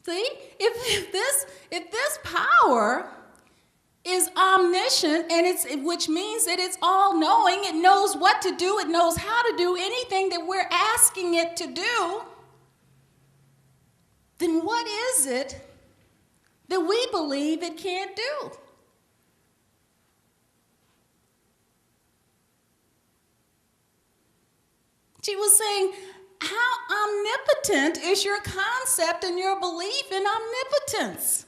See, if this power is omniscient, and which means that it's all knowing, it knows what to do, it knows how to do anything that we're asking it to do, then what is it that we believe it can't do? She was saying, how omnipotent is your concept and your belief in omnipotence?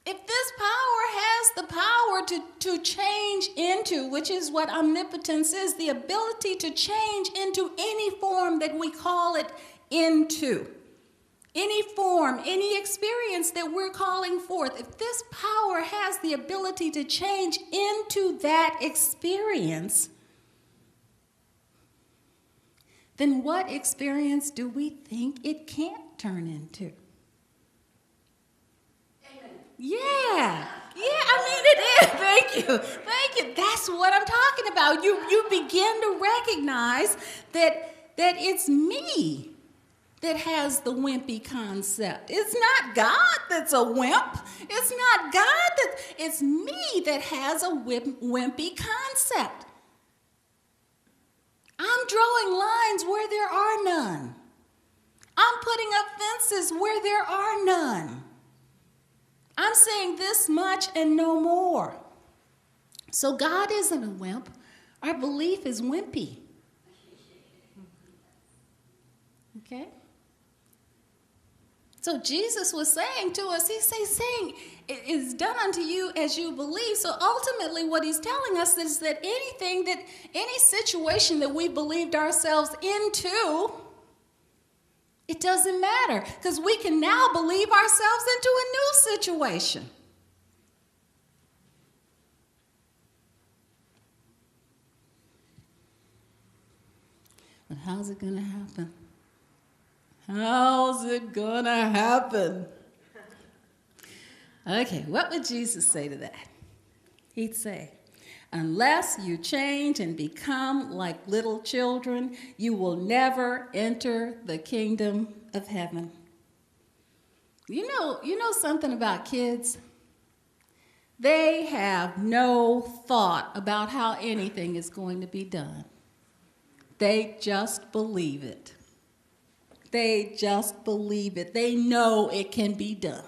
If this power has the power to change into, which is what omnipotence is, the ability to change into any form that we call it into, any form, any experience that we're calling forth, if this power has the ability to change into that experience, then what experience do we think it can't turn into? Amen. Yeah, I mean it is. Thank you. That's what I'm talking about. You begin to recognize that it's me that has the wimpy concept. It's not God that's a wimp. It's not God it's me that has a wimpy concept. I'm drawing lines where there are none. I'm putting up fences where there are none. I'm saying this much and no more. So God isn't a wimp. Our belief is wimpy. Okay? So Jesus was saying to us, he's saying, it is done unto you as you believe. So ultimately what he's telling us is that any situation that we believed ourselves into, it doesn't matter, because we can now believe ourselves into a new situation. But how's it going to happen? How's it going to happen? Okay, what would Jesus say to that? He'd say, unless you change and become like little children, you will never enter the kingdom of heaven. You know something about kids? They have no thought about how anything is going to be done. They just believe it. They just believe it. They know it can be done.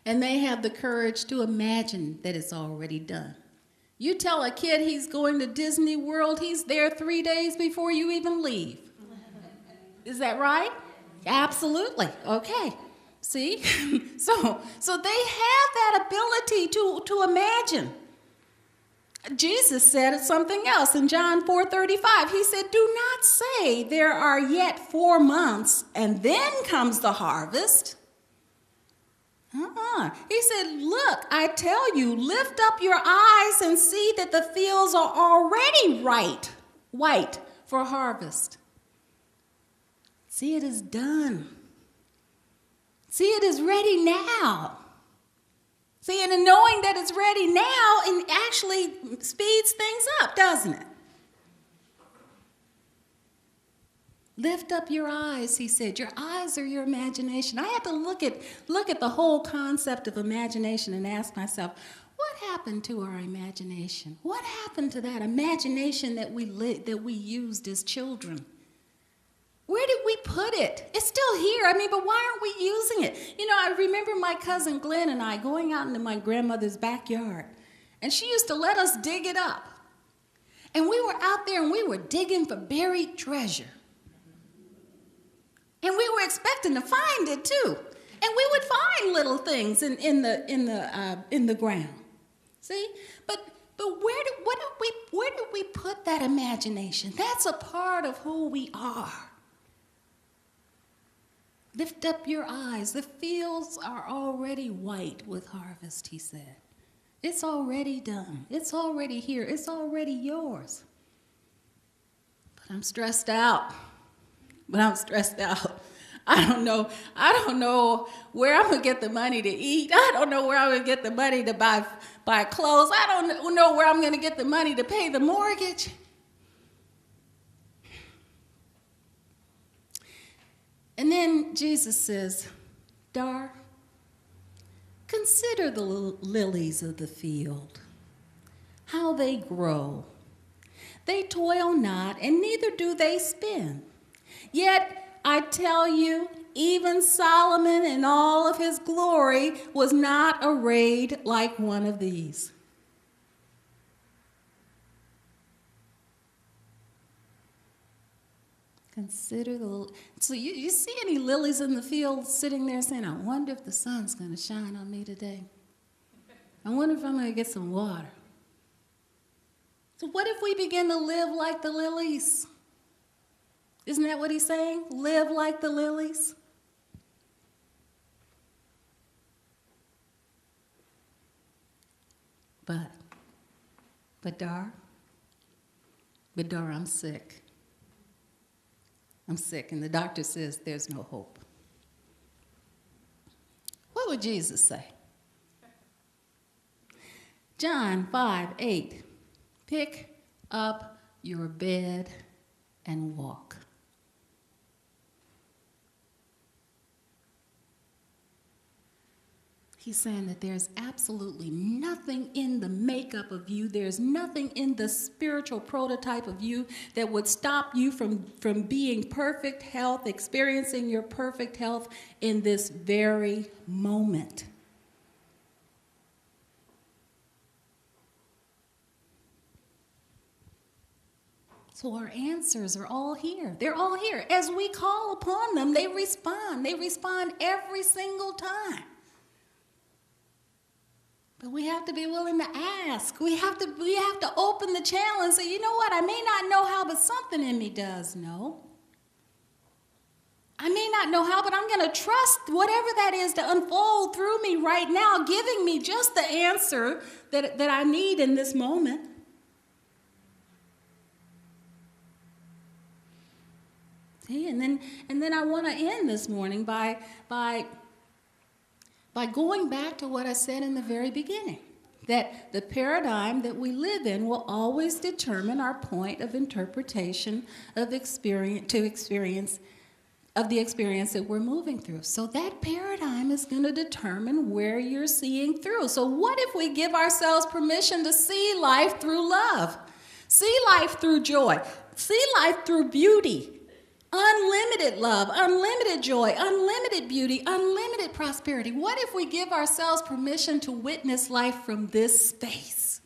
And they have the courage to imagine that it's already done. You tell a kid he's going to Disney World, he's there 3 days before you even leave. Is that right? Absolutely. Okay. See? So they have that ability to imagine. Jesus said something else in John 4:35. He said, do not say there are yet 4 months and then comes the harvest. He said, look, I tell you, lift up your eyes and see that the fields are already white for harvest. See, it is done. See, it is ready now. See, and knowing that it's ready now, it actually speeds things up, doesn't it? Lift up your eyes, he said. Your eyes are your imagination. I had to look at the whole concept of imagination and ask myself, what happened to our imagination? What happened to that imagination that we used as children? Where did we put it? It's still here. I mean, but why aren't we using it? You know, I remember my cousin Glenn and I going out into my grandmother's backyard, and she used to let us dig it up. And we were out there and we were digging for buried treasure. And we were expecting to find it too. And we would find little things in the ground. See? But where did we put that imagination? That's a part of who we are. Lift up your eyes. The fields are already white with harvest, he said. It's already done. It's already here. It's already yours. But I'm stressed out. I don't know where I'm going to get the money to eat. I don't know where I'm going to get the money to buy clothes. I don't know where I'm going to get the money to pay the mortgage. Jesus says, Dar, consider the lilies of the field, how they grow. They toil not, and neither do they spin. Yet I tell you, even Solomon in all of his glory was not arrayed like one of these. Consider the... So you see any lilies in the field sitting there saying, I wonder if the sun's going to shine on me today. I wonder if I'm going to get some water. So what if we begin to live like the lilies? Isn't that what he's saying? Live like the lilies? But Dar, I'm sick. I'm sick, and the doctor says there's no hope. What would Jesus say? John 5:8. Pick up your bed and walk. He's saying that there's absolutely nothing in the makeup of you, there's nothing in the spiritual prototype of you that would stop you from being perfect health, experiencing your perfect health in this very moment. So our answers are all here. They're all here. As we call upon them, they respond. They respond every single time. But we have to be willing to ask. We have to open the channel and say, you know what? I may not know how, but something in me does know. I may not know how, but I'm going to trust whatever that is to unfold through me right now, giving me just the answer that I need in this moment. See, and then I want to end this morning by going back to what I said in the very beginning, that the paradigm that we live in will always determine our point of interpretation of the experience that we're moving through. So that paradigm is going to determine where you're seeing through. So what if we give ourselves permission to see life through love, see life through joy, see life through beauty, unlimited love, unlimited joy, unlimited beauty, unlimited prosperity? What if we give ourselves permission to witness life from this space?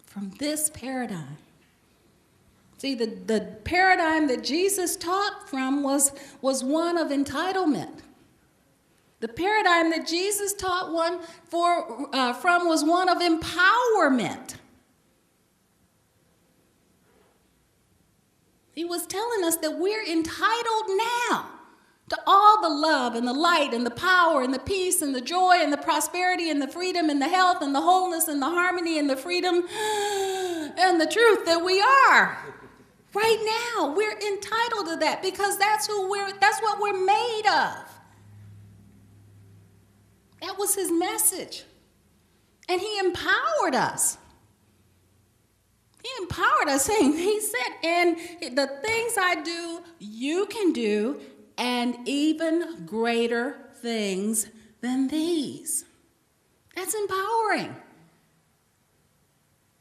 From this paradigm. See, the paradigm that Jesus taught from was one of entitlement. The paradigm that Jesus taught from was one of empowerment. He was telling us that we're entitled now to all the love and the light and the power and the peace and the joy and the prosperity and the freedom and the health and the wholeness and the harmony and the freedom and the truth that we are. Right now, we're entitled to that because that's what we're made of. That was his message. And he empowered us. He empowered us, saying, he said, and the things I do, you can do, and even greater things than these. That's empowering.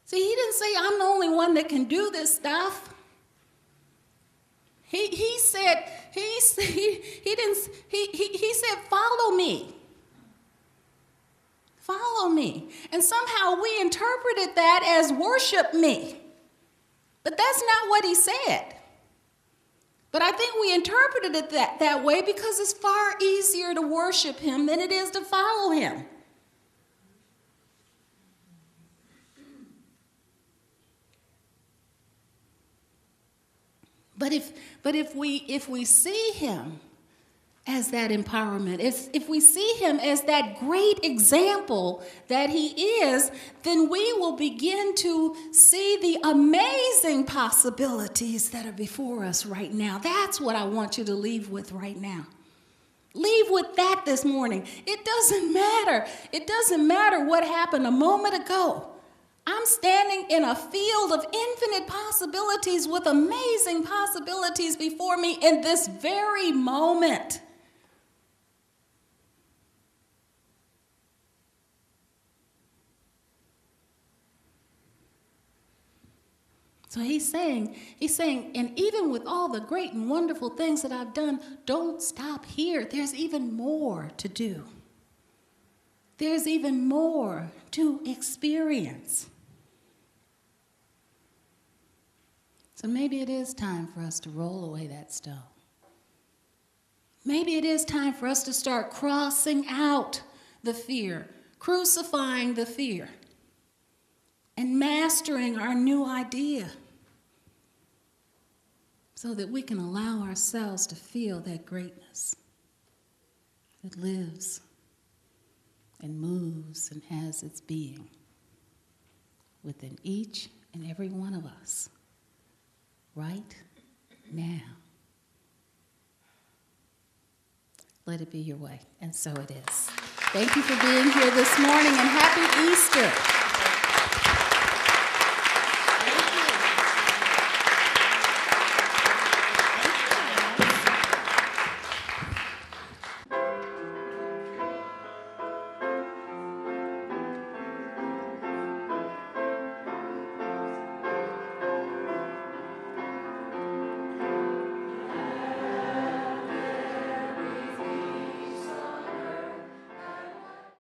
See, he didn't say, I'm the only one that can do this stuff. He said, follow me. Follow me. And somehow we interpreted that as worship me. But that's not what he said. But I think we interpreted it that way because it's far easier to worship him than it is to follow him. But if we see him as that empowerment, if we see him as that great example that he is, then we will begin to see the amazing possibilities that are before us right now. That's what I want you to leave with right now. Leave with that this morning. It doesn't matter. It doesn't matter what happened a moment ago. I'm standing in a field of infinite possibilities with amazing possibilities before me in this very moment. So he's saying, and even with all the great and wonderful things that I've done, don't stop here. There's even more to do. There's even more to experience. So maybe it is time for us to roll away that stone. Maybe it is time for us to start crossing out the fear, crucifying the fear, and mastering our new idea so that we can allow ourselves to feel that greatness that lives and moves and has its being within each and every one of us right now. Let it be your way, and so it is. Thank you for being here this morning, and happy Easter.